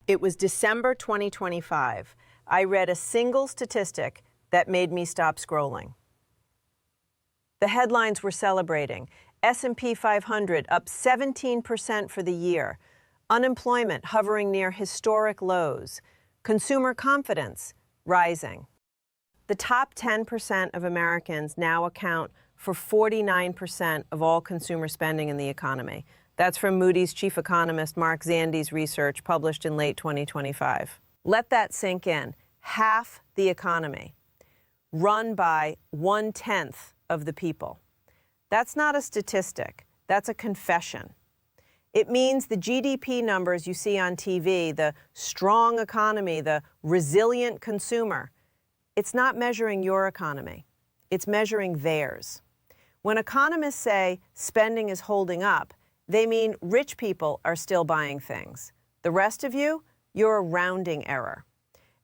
It was December 2025. I read a single statistic that made me stop scrolling. The headlines were celebrating. S&P 500 up 17% for the year. Unemployment hovering near historic lows. Consumer confidence rising. The top 10% of Americans now account for 49% of all consumer spending in the economy. That's from Moody's chief economist Mark Zandi's research published in late 2025. Let that sink in. Half the economy, run by 1/10 of the people. That's not a statistic, that's a confession. It means the GDP numbers you see on TV, the strong economy, the resilient consumer, it's not measuring your economy, it's measuring theirs. When economists say spending is holding up, they mean rich people are still buying things. The rest of you, you're a rounding error.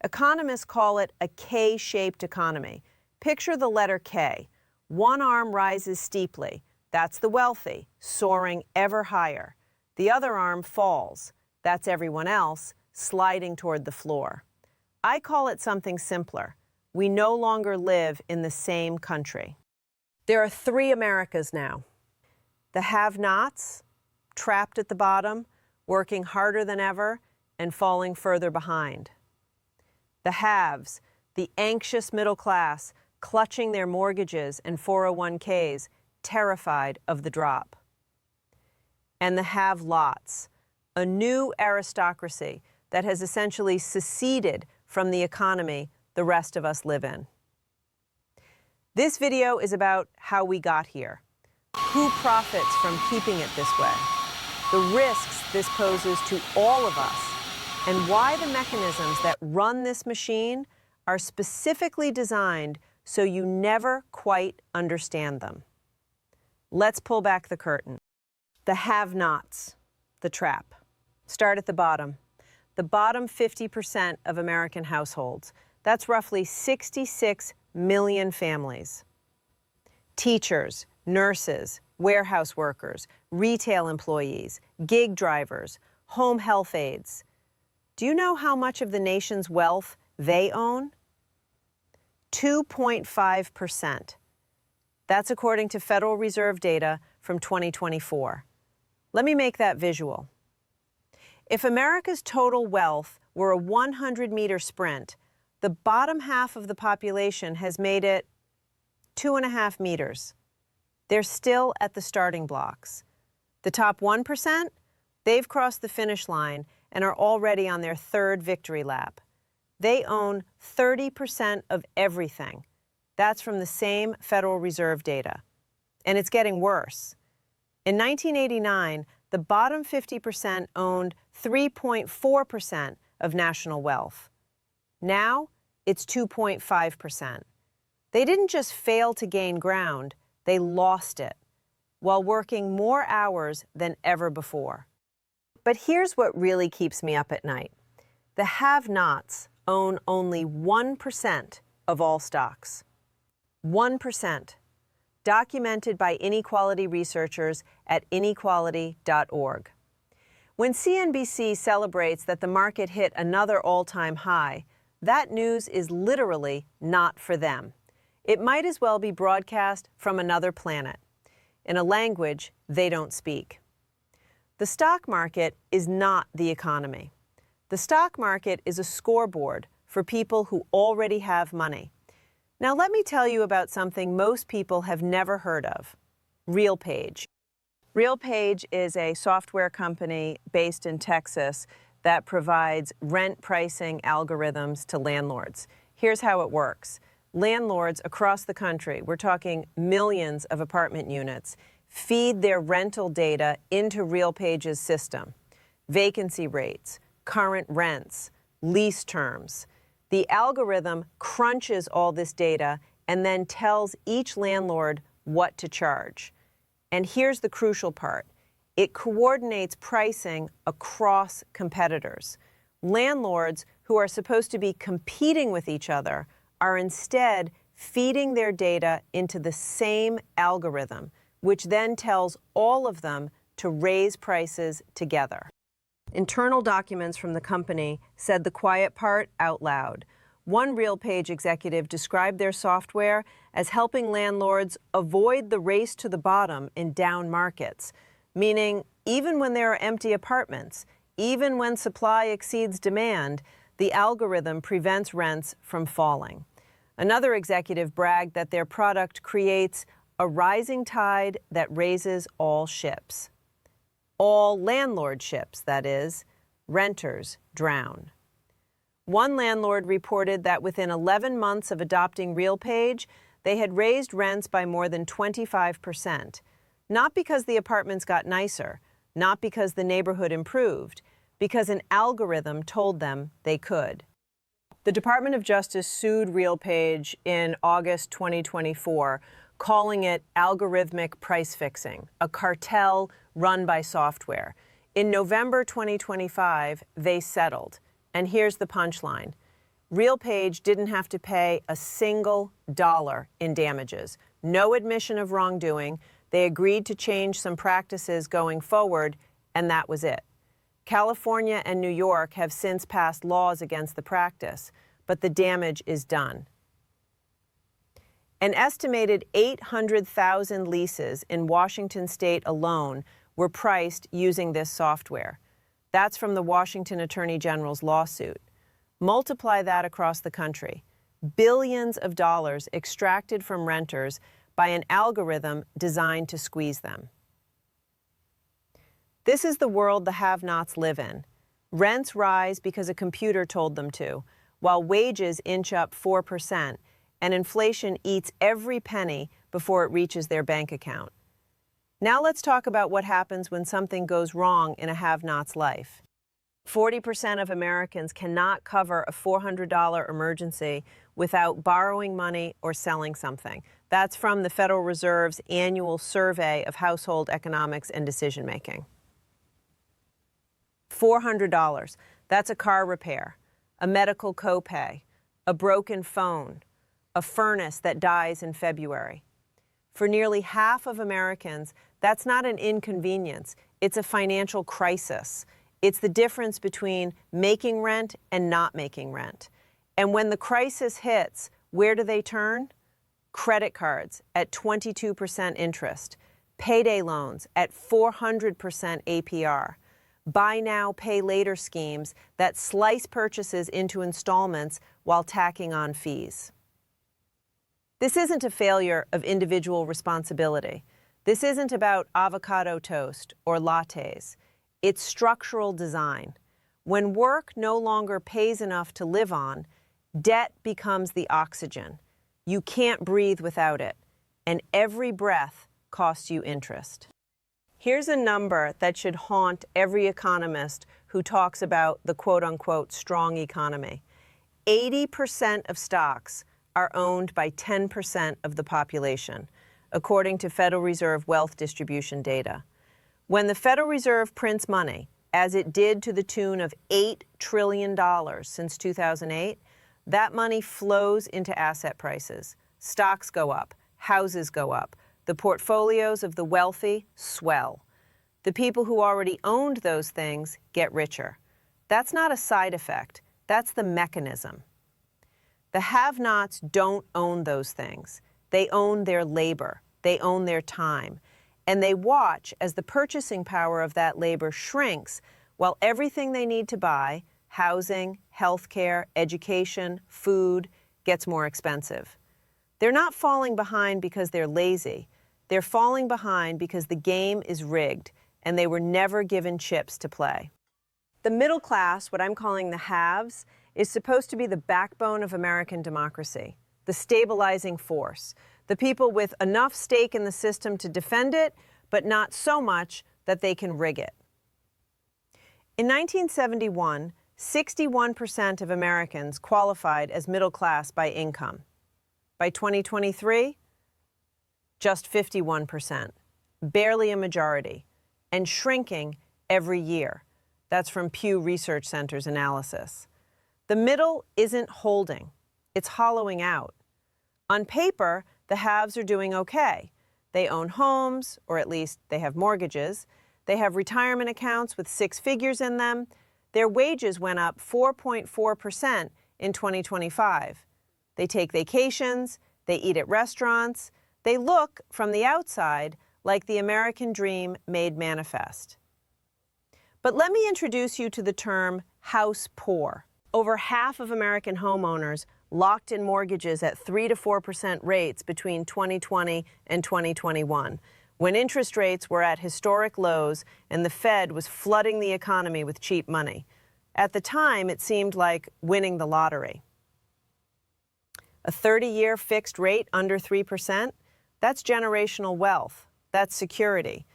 Economists call it a K-shaped economy. Picture the letter K. One arm rises steeply. That's the wealthy, soaring ever higher. The other arm falls. That's everyone else, sliding toward the floor. I call it something simpler. We no longer live in the same country. There are three Americas now. The have-nots, trapped at the bottom, working harder than ever, and falling further behind. The haves, the anxious middle class, clutching their mortgages and 401ks, terrified of the drop. And the have-lots, a new aristocracy that has essentially seceded from the economy the rest of us live in. This video is about how we got here. Who profits from keeping it this way? The risks this poses to all of us, and why the mechanisms that run this machine are specifically designed so you never quite understand them. Let's pull back the curtain. The have-nots, the trap. Start at the bottom. The bottom 50% of American households. That's roughly 66 million families. Teachers, nurses, warehouse workers, retail employees, gig drivers, home health aides. Do you know how much of the nation's wealth they own? 2.5%. That's according to Federal Reserve data from 2024. Let me make that visual. If America's total wealth were a 100-meter sprint, the bottom half of the population has made it 2.5 meters. They're still at the starting blocks. The top 1%, they've crossed the finish line and are already on their third victory lap. They own 30% of everything. That's from the same Federal Reserve data. And it's getting worse. In 1989, the bottom 50% owned 3.4% of national wealth. Now, it's 2.5%. They didn't just fail to gain ground, they lost it, while working more hours than ever before. But here's what really keeps me up at night. The have-nots own only 1% of all stocks. 1%. Documented by inequality researchers at inequality.org. When CNBC celebrates that the market hit another all-time high, that news is literally not for them. It might as well be broadcast from another planet, in a language they don't speak. The stock market is not the economy. The stock market is a scoreboard for people who already have money. Now let me tell you about something most people have never heard of, RealPage. RealPage is a software company based in Texas that provides rent pricing algorithms to landlords. Here's how it works. Landlords across the country, we're talking millions of apartment units, feed their rental data into RealPage's system. Vacancy rates, current rents, lease terms. The algorithm crunches all this data and then tells each landlord what to charge. And here's the crucial part. It coordinates pricing across competitors. Landlords who are supposed to be competing with each other are instead feeding their data into the same algorithm, which then tells all of them to raise prices together. Internal documents from the company said the quiet part out loud. One RealPage executive described their software as helping landlords avoid the race to the bottom in down markets, meaning even when there are empty apartments, even when supply exceeds demand, the algorithm prevents rents from falling. Another executive bragged that their product creates a rising tide that raises all ships. All landlord ships, that is. Renters drown. One landlord reported that within 11 months of adopting RealPage, they had raised rents by more than 25%. Not because the apartments got nicer, not because the neighborhood improved, because an algorithm told them they could. The Department of Justice sued RealPage in August 2024, calling it algorithmic price fixing, a cartel run by software. In November 2025, they settled. And here's the punchline. RealPage didn't have to pay a single dollar in damages. No admission of wrongdoing. They agreed to change some practices going forward, and that was it. California and New York have since passed laws against the practice, but the damage is done. An estimated 800,000 leases in Washington state alone were priced using this software. That's from the Washington Attorney General's lawsuit. Multiply that across the country. Billions of dollars extracted from renters by an algorithm designed to squeeze them. This is the world the have-nots live in. Rents rise because a computer told them to, while wages inch up 4%, and inflation eats every penny before it reaches their bank account. Now let's talk about what happens when something goes wrong in a have-not's life. 40% of Americans cannot cover a $400 emergency without borrowing money or selling something. That's from the Federal Reserve's annual survey of household economics and decision-making. $400, that's a car repair, a medical copay, a broken phone, a furnace that dies in February. For nearly half of Americans, that's not an inconvenience, it's a financial crisis. It's the difference between making rent and not making rent. And when the crisis hits, where do they turn? Credit cards at 22% interest, payday loans at 400% APR, buy now, pay later schemes that slice purchases into installments while tacking on fees. This isn't a failure of individual responsibility. This isn't about avocado toast or lattes. It's structural design. When work no longer pays enough to live on, debt becomes the oxygen. You can't breathe without it, and every breath costs you interest. Here's a number that should haunt every economist who talks about the quote-unquote strong economy. 80% of stocks are owned by 10% of the population, according to Federal Reserve wealth distribution data. When the Federal Reserve prints money, as it did to the tune of $8 trillion since 2008, that money flows into asset prices. Stocks go up, houses go up, the portfolios of the wealthy swell. The people who already owned those things get richer. That's not a side effect, that's the mechanism. The have-nots don't own those things. They own their labor, they own their time, and they watch as the purchasing power of that labor shrinks while everything they need to buy, housing, healthcare, education, food, gets more expensive. They're not falling behind because they're lazy. They're falling behind because the game is rigged and they were never given chips to play. The middle class, what I'm calling the haves, is supposed to be the backbone of American democracy, the stabilizing force, the people with enough stake in the system to defend it, but not so much that they can rig it. In 1971, 61% of Americans qualified as middle class by income. By 2023, just 51%, barely a majority, and shrinking every year. That's from Pew Research Center's analysis. The middle isn't holding, it's hollowing out. On paper, the haves are doing okay. They own homes, or at least they have mortgages. They have retirement accounts with 6 figures in them. Their wages went up 4.4% in 2025. They take vacations, they eat at restaurants, they look, from the outside, like the American dream made manifest. But let me introduce you to the term house poor. Over half of American homeowners locked in mortgages at 3 to 4% rates between 2020 and 2021, when interest rates were at historic lows and the Fed was flooding the economy with cheap money. At the time, it seemed like winning the lottery. A 30-year fixed rate under 3%, that's generational wealth. That's security.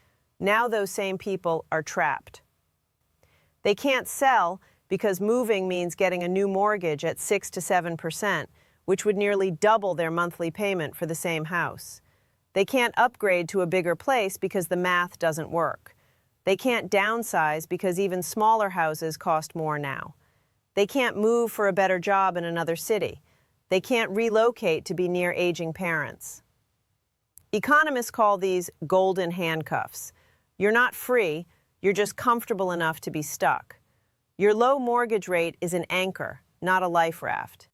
Now those same people are trapped. They can't sell because moving means getting a new mortgage at 6 to 7%, which would nearly double their monthly payment for the same house. They can't upgrade to a bigger place because the math doesn't work. They can't downsize because even smaller houses cost more now. They can't move for a better job in another city. They can't relocate to be near aging parents. Economists call these golden handcuffs. You're not free, you're just comfortable enough to be stuck. Your low mortgage rate is an anchor, not a life raft.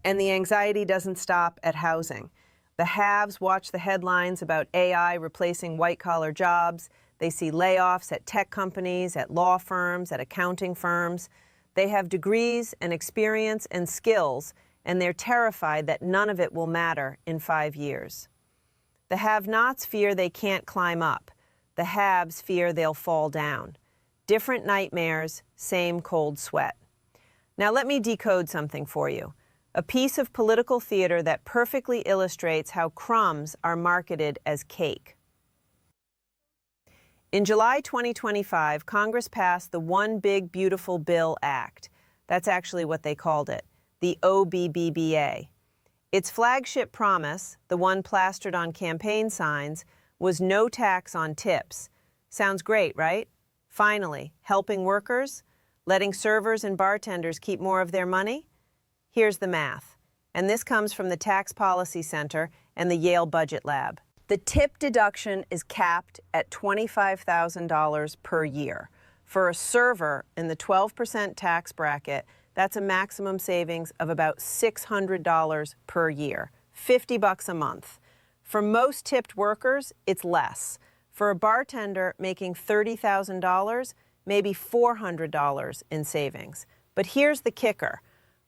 And the anxiety doesn't stop at housing. The haves watch the headlines about AI replacing white-collar jobs. They see layoffs at tech companies, at law firms, at accounting firms. They have degrees and experience and skills, and they're terrified that none of it will matter in 5 years. The have-nots fear they can't climb up. The haves fear they'll fall down. Different nightmares, same cold sweat. Now let me decode something for you. A piece of political theater that perfectly illustrates how crumbs are marketed as cake. In July 2025, Congress passed the One Big Beautiful Bill Act. That's actually what they called it, the OBBBA. Its flagship promise, the one plastered on campaign signs, was no tax on tips. Sounds great, right? Finally, helping workers, letting servers and bartenders keep more of their money? Here's the math, and this comes from the Tax Policy Center and the Yale Budget Lab. The tip deduction is capped at $25,000 per year. For a server in the 12% tax bracket, that's a maximum savings of about $600 per year, $50 a month. For most tipped workers, it's less. For a bartender making $30,000, maybe $400 in savings. But here's the kicker.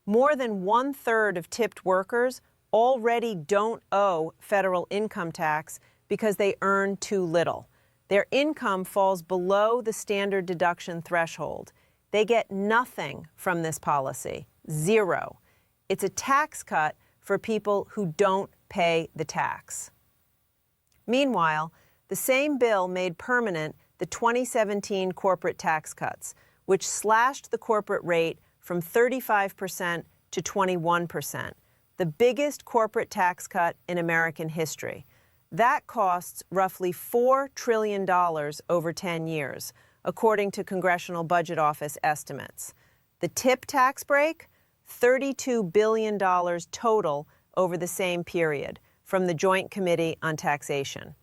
More than 1/3 of tipped workers already don't owe federal income tax because they earn too little. Their income falls below the standard deduction threshold. They get nothing from this policy, zero. It's a tax cut for people who don't pay the tax. Meanwhile, the same bill made permanent the 2017 corporate tax cuts, which slashed the corporate rate from 35% to 21%, the biggest corporate tax cut in American history. That costs roughly $4 trillion over 10 years, according to Congressional Budget Office estimates. The tip tax break, $32 billion total over the same period, from the Joint Committee on Taxation.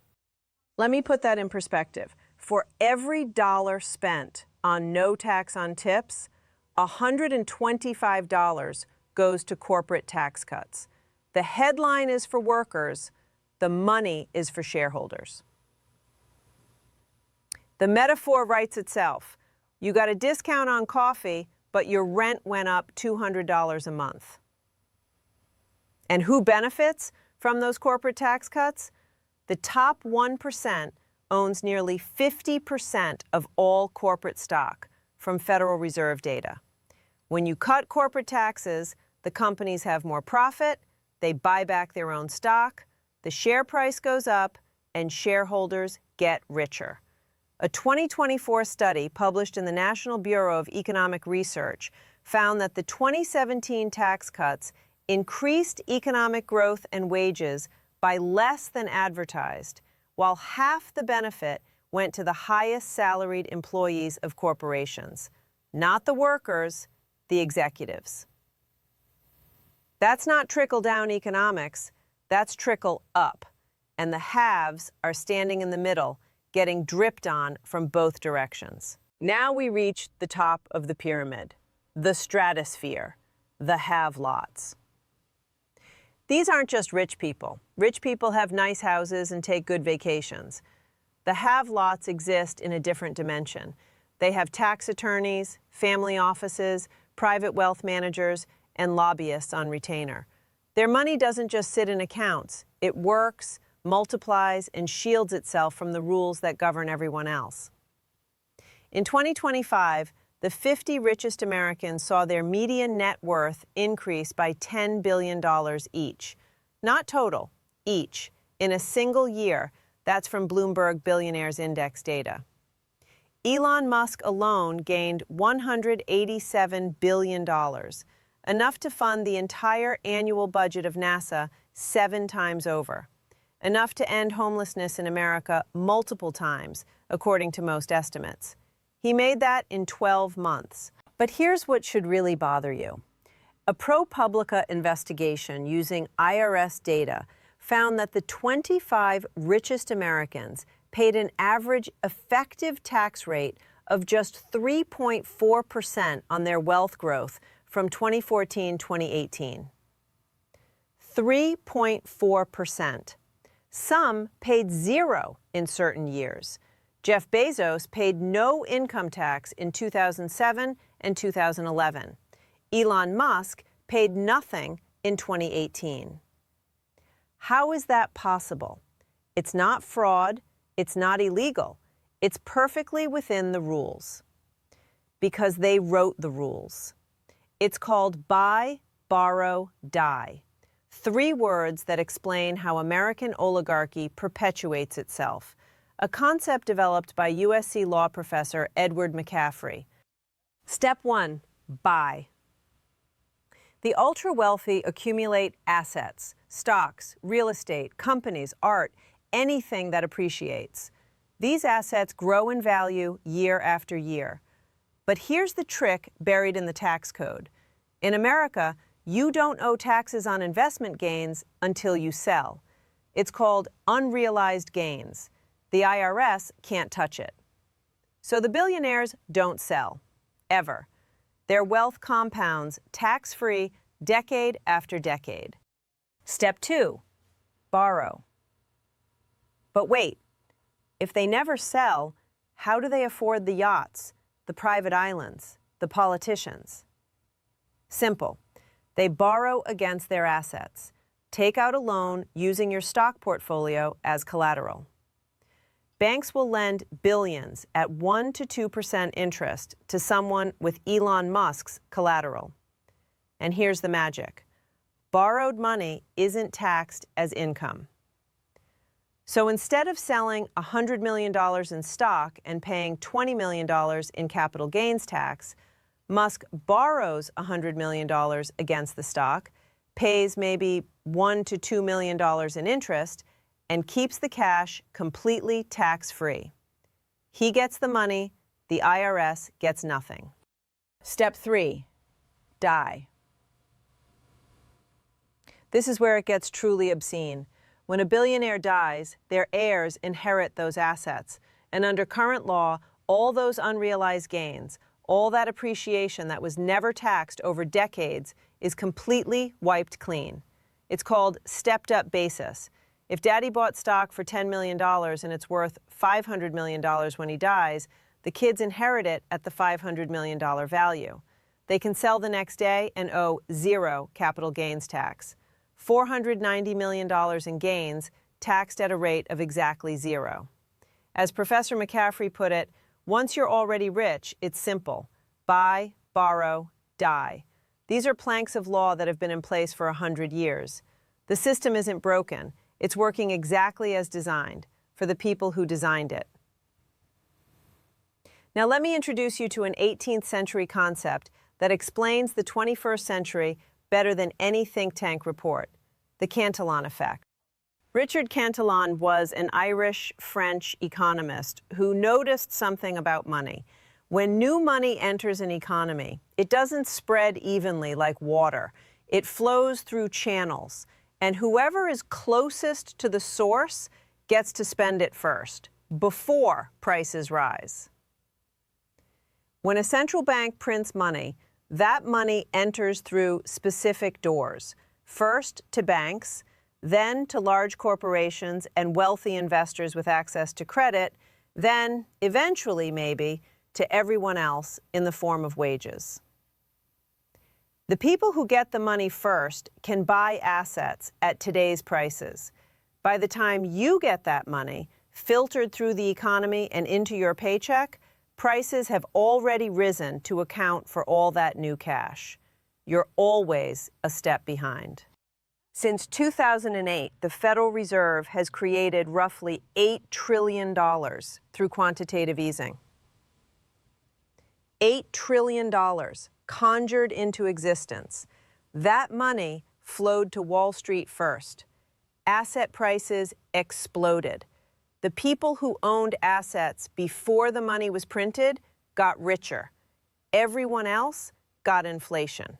Let me put that in perspective. For every dollar spent on no tax on tips, $125 goes to corporate tax cuts. The headline is for workers, the money is for shareholders. The metaphor writes itself. You got a discount on coffee, but your rent went up $200 a month. And who benefits from those corporate tax cuts? The top 1% owns nearly 50% of all corporate stock, from Federal Reserve data. When you cut corporate taxes, the companies have more profit, they buy back their own stock, the share price goes up, and shareholders get richer. A 2024 study published in the National Bureau of Economic Research found that the 2017 tax cuts increased economic growth and wages by less than advertised, while half the benefit went to the highest salaried employees of corporations. Not the workers, the executives. That's not trickle-down economics, that's trickle-up. And the haves are standing in the middle, getting dripped on from both directions. Now we reach the top of the pyramid, the stratosphere, the have-lots. These aren't just rich people. Rich people have nice houses and take good vacations. The have-lots exist in a different dimension. They have tax attorneys, family offices, private wealth managers, and lobbyists on retainer. Their money doesn't just sit in accounts. It works, multiplies, and shields itself from the rules that govern everyone else. In 2025, the 50 richest Americans saw their median net worth increase by $10 billion each. Not total, each, in a single year. That's from Bloomberg Billionaires Index data. Elon Musk alone gained $187 billion, enough to fund the entire annual budget of NASA 7 times over, enough to end homelessness in America multiple times, according to most estimates. He made that in 12 months. But here's what should really bother you. A ProPublica investigation using IRS data found that the 25 richest Americans paid an average effective tax rate of just 3.4% on their wealth growth from 2014-2018. 3.4%. Some paid zero in certain years. Jeff Bezos paid no income tax in 2007 and 2011. Elon Musk paid nothing in 2018. How is that possible? It's not fraud. It's not illegal. It's perfectly within the rules. Because they wrote the rules. It's called buy, borrow, die. 3 words that explain how American oligarchy perpetuates itself. A concept developed by USC law professor Edward McCaffrey. Step 1, buy. The ultra-wealthy accumulate assets, stocks, real estate, companies, art, anything that appreciates. These assets grow in value year after year. But here's the trick buried in the tax code. In America, you don't owe taxes on investment gains until you sell. It's called unrealized gains. The IRS can't touch it. So the billionaires don't sell, ever. Their wealth compounds tax-free decade after decade. Step 2, borrow. But wait, if they never sell, how do they afford the yachts, the private islands, the politicians? Simple. They borrow against their assets. Take out a loan using your stock portfolio as collateral. Banks will lend billions at 1 to 2% interest to someone with Elon Musk's collateral. And here's the magic. Borrowed money isn't taxed as income. So instead of selling $100 million in stock and paying $20 million in capital gains tax, Musk borrows $100 million against the stock, pays maybe $1 to $2 million in interest, and keeps the cash completely tax-free. He gets the money, the IRS gets nothing. Step 3, die. This is where it gets truly obscene. When a billionaire dies, their heirs inherit those assets, and under current law, all those unrealized gains, all that appreciation that was never taxed over decades is completely wiped clean. It's called stepped-up basis. If Daddy bought stock for $10 million and it's worth $500 million when he dies, the kids inherit it at the $500 million value. They can sell the next day and owe 0 capital gains tax. $490 million in gains taxed at a rate of exactly 0. As Professor McCaffrey put it, once you're already rich, it's simple. Buy, borrow, die. These are planks of law that have been in place for 100 years. The system isn't broken. It's working exactly as designed, for the people who designed it. Now let me introduce you to an 18th century concept that explains the 21st century better than any think tank report, the Cantillon effect. Richard Cantillon was an Irish-French economist who noticed something about money. When new money enters an economy, it doesn't spread evenly like water. It flows through channels, and whoever is closest to the source gets to spend it first. before prices rise. When a central bank prints money, that money enters through specific doors, first to banks, then to large corporations and wealthy investors with access to credit, then, eventually maybe, to everyone else in the form of wages. The people who get the money first can buy assets at today's prices. By the time you get that money, filtered through the economy and into your paycheck, prices have already risen to account for all that new cash. You're always a step behind. Since 2008, the Federal Reserve has created roughly $8 trillion through quantitative easing. $8 trillion conjured into existence. That money flowed to Wall Street first. Asset prices exploded. The people who owned assets before the money was printed got richer. Everyone else got inflation.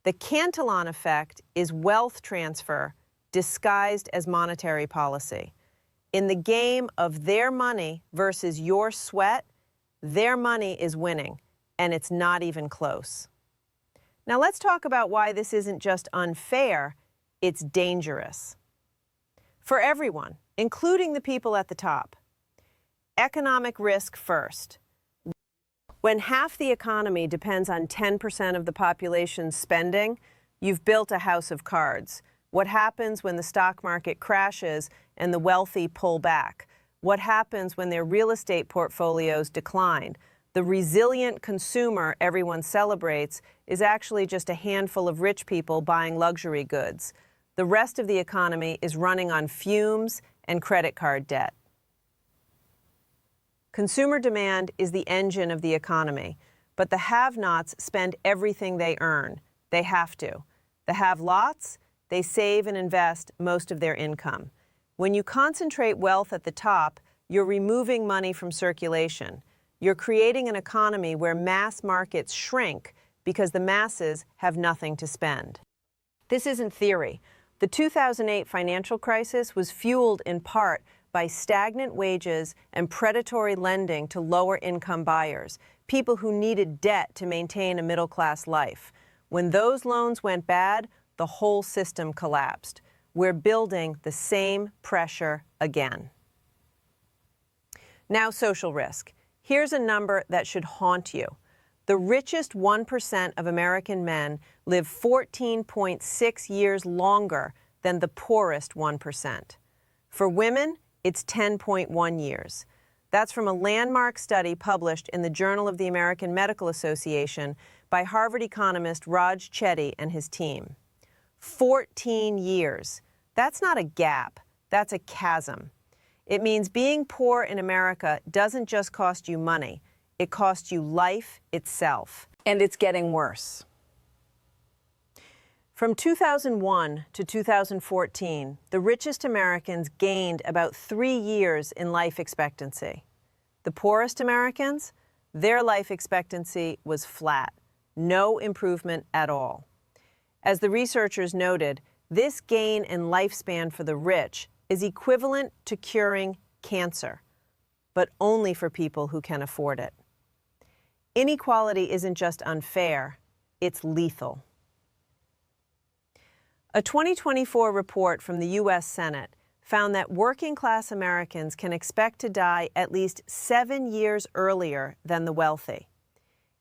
The Cantillon effect is wealth transfer disguised as monetary policy. In the game of their money versus your sweat, their money is winning, and it's not even close. Now let's talk about why this isn't just unfair, it's dangerous. For everyone, including the people at the top. Economic risk first. When half the economy depends on 10% of the population's spending, you've built a house of cards. What happens when the stock market crashes and the wealthy pull back? What happens when their real estate portfolios decline? The resilient consumer everyone celebrates is actually just a handful of rich people buying luxury goods. The rest of the economy is running on fumes and credit card debt. Consumer demand is the engine of the economy, but the have-nots spend everything they earn. They have to. The have-lots, they save and invest most of their income. When you concentrate wealth at the top, you're removing money from circulation. You're creating an economy where mass markets shrink because the masses have nothing to spend. This isn't theory. The 2008 financial crisis was fueled in part by stagnant wages and predatory lending to lower-income buyers, people who needed debt to maintain a middle-class life. When those loans went bad, the whole system collapsed. We're building the same pressure again. Now, social risk. Here's a number that should haunt you. The richest 1% of American men live 14.6 years longer than the poorest 1%. For women, it's 10.1 years. That's from a landmark study published in the Journal of the American Medical Association by Harvard economist Raj Chetty and his team. 14 years. That's not a gap, that's a chasm. It means being poor in America doesn't just cost you money, it costs you life itself. And it's getting worse. From 2001 to 2014, the richest Americans gained about 3 years in life expectancy. The poorest Americans, their life expectancy was flat, no improvement at all. As the researchers noted, this gain in lifespan for the rich is equivalent to curing cancer, but only for people who can afford it. Inequality isn't just unfair, it's lethal. A 2024 report from the U.S. Senate found that working-class Americans can expect to die at least 7 years earlier than the wealthy.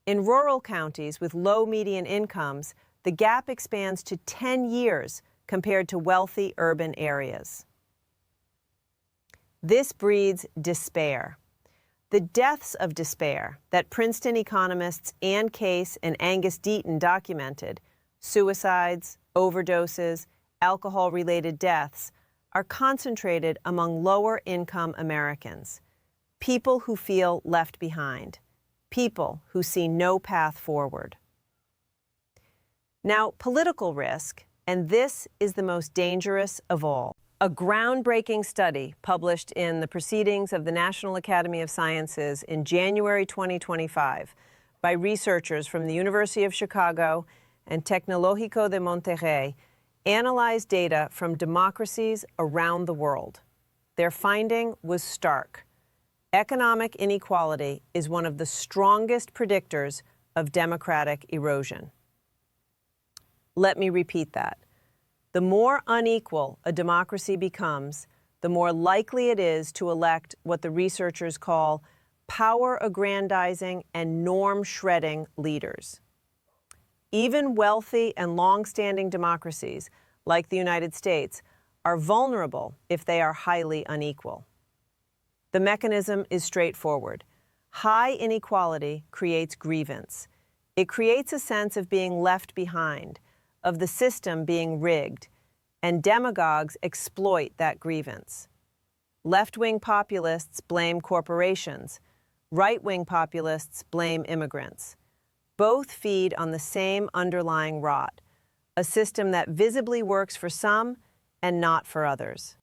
In rural counties with low median incomes, the gap expands to 10 years compared to wealthy urban areas. This breeds despair. The deaths of despair that Princeton economists Ann Case and Angus Deaton documented, suicides, overdoses, alcohol-related deaths, are concentrated among lower-income Americans, people who feel left behind, people who see no path forward. Now, political risk, and this is the most dangerous of all. A groundbreaking study published in the Proceedings of the National Academy of Sciences in January 2025 by researchers from the University of Chicago and Tecnológico de Monterrey analyzed data from democracies around the world. their finding was stark. Economic inequality is one of the strongest predictors of democratic erosion. Let me repeat that. The more unequal a democracy becomes, the more likely it is to elect what the researchers call power-aggrandizing and norm-shredding leaders. Even wealthy and long-standing democracies, like the United States, are vulnerable if they are highly unequal. The mechanism is straightforward. High inequality creates grievance. It creates a sense of being left behind, of the system being rigged, and demagogues exploit that grievance. Left-wing populists blame corporations. Right-wing populists blame immigrants. Both feed on the same underlying rot, a system that visibly works for some and not for others.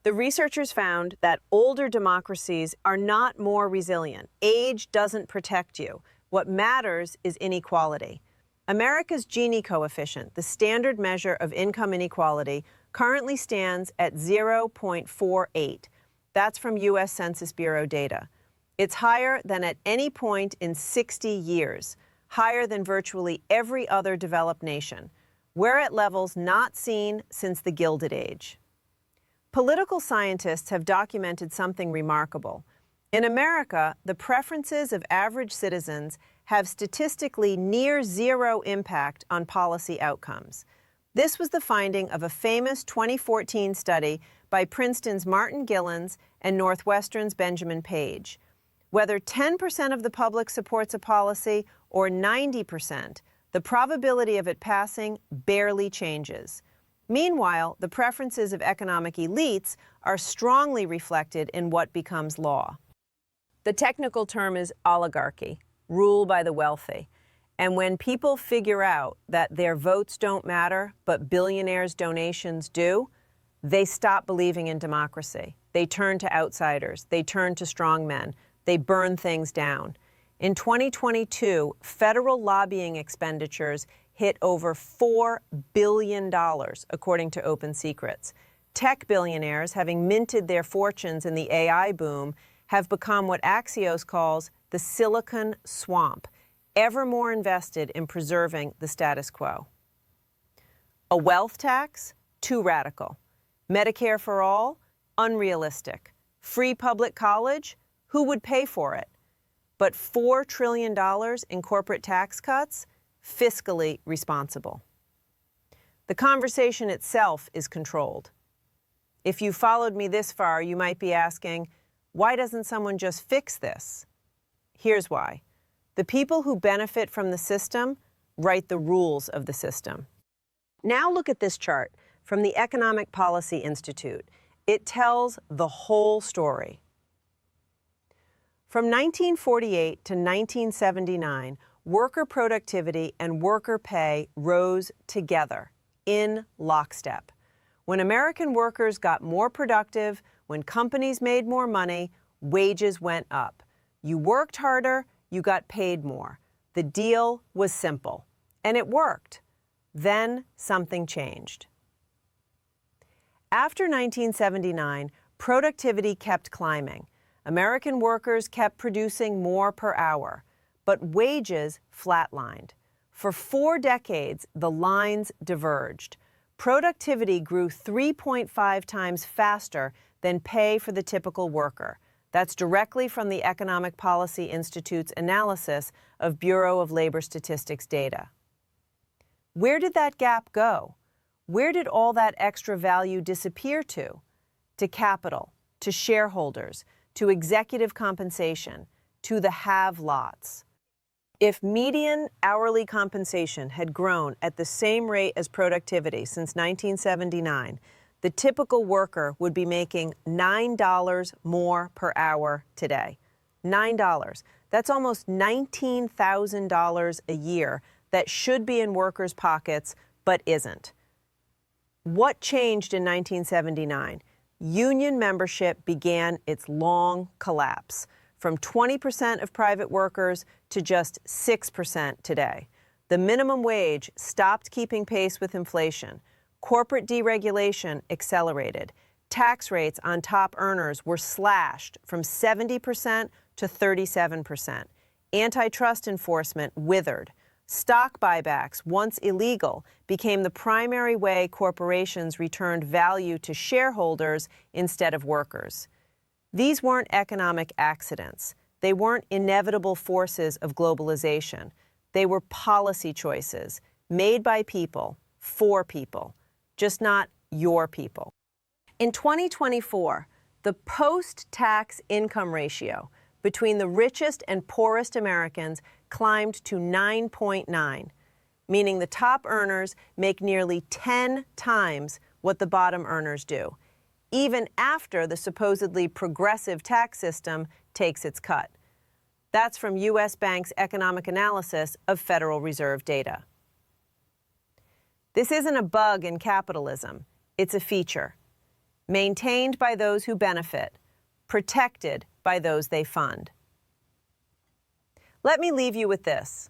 The researchers found that older democracies are not more resilient. Age doesn't protect you. What matters is inequality. America's Gini coefficient, the standard measure of income inequality, currently stands at 0.48. That's from U.S. Census Bureau data. It's higher than at any point in 60 years, higher than virtually every other developed nation. We're at levels not seen since the Gilded Age. Political scientists have documented something remarkable. In America, the preferences of average citizens have statistically near zero impact on policy outcomes. This was the finding of a famous 2014 study by Princeton's Martin Gilens and Northwestern's Benjamin Page. Whether 10% of the public supports a policy or 90%, the probability of it passing barely changes. Meanwhile, the preferences of economic elites are strongly reflected in what becomes law. The technical term is oligarchy, rule by the wealthy. And when people figure out that their votes don't matter, but billionaires' donations do, they stop believing in democracy. They turn to outsiders. They turn to strongmen. They burn things down. In 2022, federal lobbying expenditures hit over $4 billion, according to Open Secrets. Tech billionaires, having minted their fortunes in the AI boom, have become what Axios calls the Silicon Swamp, ever more invested in preserving the status quo. A wealth tax? Too radical. Medicare for all? Unrealistic. Free public college? Who would pay for it? But $4 trillion in corporate tax cuts? Fiscally responsible. The conversation itself is controlled. If you followed me this far, you might be asking, why doesn't someone just fix this? Here's why. The people who benefit from the system write the rules of the system. Now look at this chart from the Economic Policy Institute. It tells the whole story. From 1948 to 1979, worker productivity and worker pay rose together, in lockstep. When American workers got more productive, when companies made more money, wages went up. You worked harder, you got paid more. The deal was simple, and it worked. Then something changed. After 1979, productivity kept climbing. American workers kept producing more per hour, but wages flatlined. For 4 decades, the lines diverged. Productivity grew 3.5 times faster than pay for the typical worker. That's directly from the Economic Policy Institute's analysis of Bureau of Labor Statistics data. Where did that gap go? Where did all that extra value disappear to? To capital, to shareholders, to executive compensation, to the have-lots. If median hourly compensation had grown at the same rate as productivity since 1979, the typical worker would be making $9 more per hour today. $9. That's almost $19,000 a year that should be in workers' pockets, but isn't. What changed in 1979? Union membership began its long collapse, from 20% of private workers to just 6% today. The minimum wage stopped keeping pace with inflation. Corporate deregulation accelerated. tax rates on top earners were slashed from 70% to 37%. Antitrust enforcement withered. Stock buybacks, once illegal, became the primary way corporations returned value to shareholders instead of workers. These weren't economic accidents. They weren't inevitable forces of globalization. They were policy choices made by people, for people, just not your people. In 2024, the post-tax income ratio between the richest and poorest Americans climbed to 9.9, meaning the top earners make nearly 10 times what the bottom earners do, even after the supposedly progressive tax system takes its cut. That's from U.S. Bank's economic analysis of Federal Reserve data. This isn't a bug in capitalism. It's a feature. Maintained by those who benefit, protected by those they fund. Let me leave you with this.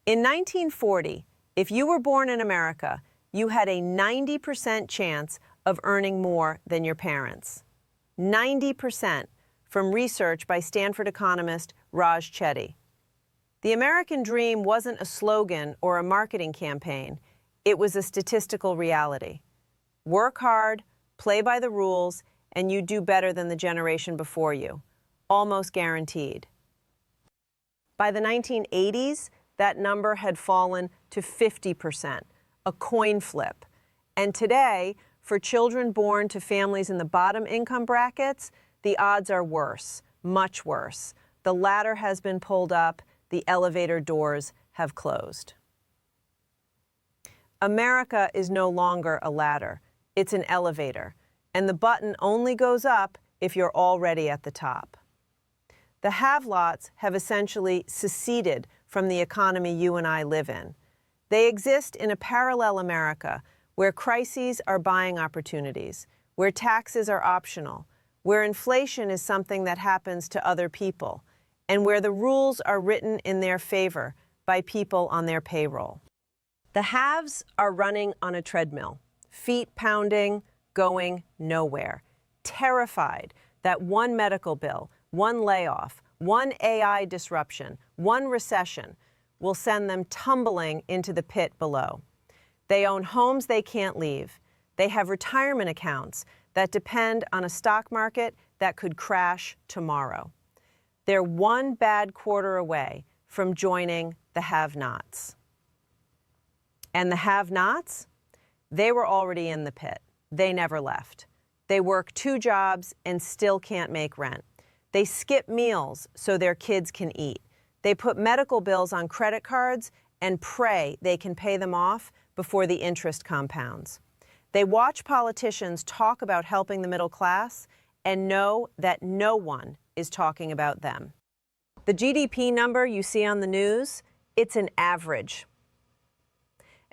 In 1940, if you were born in America, you had a 90% chance of earning more than your parents. 90%, from research by Stanford economist Raj Chetty. The American dream wasn't a slogan or a marketing campaign. It was a statistical reality. Work hard, play by the rules, and you do better than the generation before you. Almost guaranteed. By the 1980s, that number had fallen to 50%, a coin flip. And today, for children born to families in the bottom income brackets, the odds are worse, much worse. The ladder has been pulled up, the elevator doors have closed. America is no longer a ladder, it's an elevator, and the button only goes up if you're already at the top. The have-lots have essentially seceded from the economy you and I live in. They exist in a parallel America where crises are buying opportunities, where taxes are optional, where inflation is something that happens to other people, and where the rules are written in their favor by people on their payroll. The haves are running on a treadmill, feet pounding, going nowhere, terrified that one medical bill, one layoff, one AI disruption, one recession will send them tumbling into the pit below. They own homes they can't leave. They have retirement accounts that depend on a stock market that could crash tomorrow. They're one bad quarter away from joining the have-nots. And the have-nots? They were already in the pit. They never left. They work 2 jobs and still can't make rent. They skip meals so their kids can eat. They put medical bills on credit cards and pray they can pay them off before the interest compounds. They watch politicians talk about helping the middle class and know that no one is talking about them. The GDP number you see on the news, it's an average.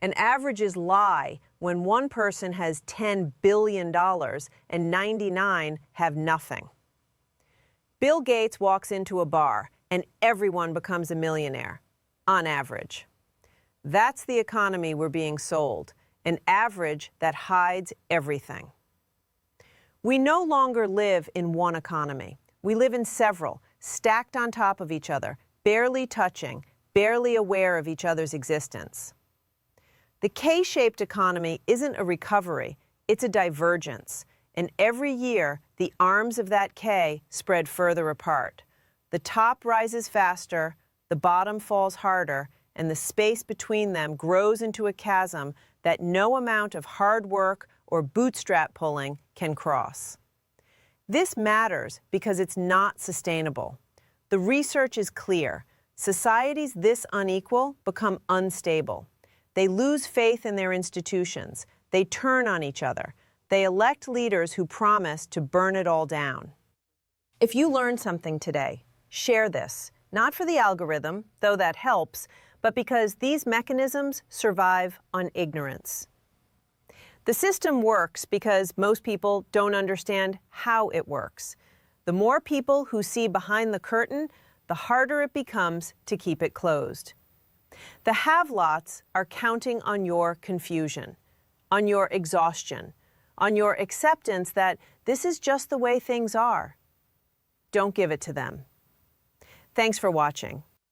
And averages lie when one person has $10 billion and 99 have nothing. Bill Gates walks into a bar and everyone becomes a millionaire, on average. That's the economy we're being sold, an average that hides everything. We no longer live in one economy. We live in several, stacked on top of each other, barely touching, barely aware of each other's existence. The K-shaped economy isn't a recovery, it's a divergence. And every year, the arms of that K spread further apart. The top rises faster, the bottom falls harder, and the space between them grows into a chasm that no amount of hard work or bootstrap pulling can cross. This matters because it's not sustainable. The research is clear. Societies this unequal become unstable. They lose faith in their institutions. They turn on each other. They elect leaders who promise to burn it all down. If you learned something today, share this, not for the algorithm, though that helps, but because these mechanisms survive on ignorance. The system works because most people don't understand how it works. The more people who see behind the curtain, the harder it becomes to keep it closed. The have-lots are counting on your confusion, on your exhaustion, on your acceptance that this is just the way things are. Don't give it to them. Thanks for watching.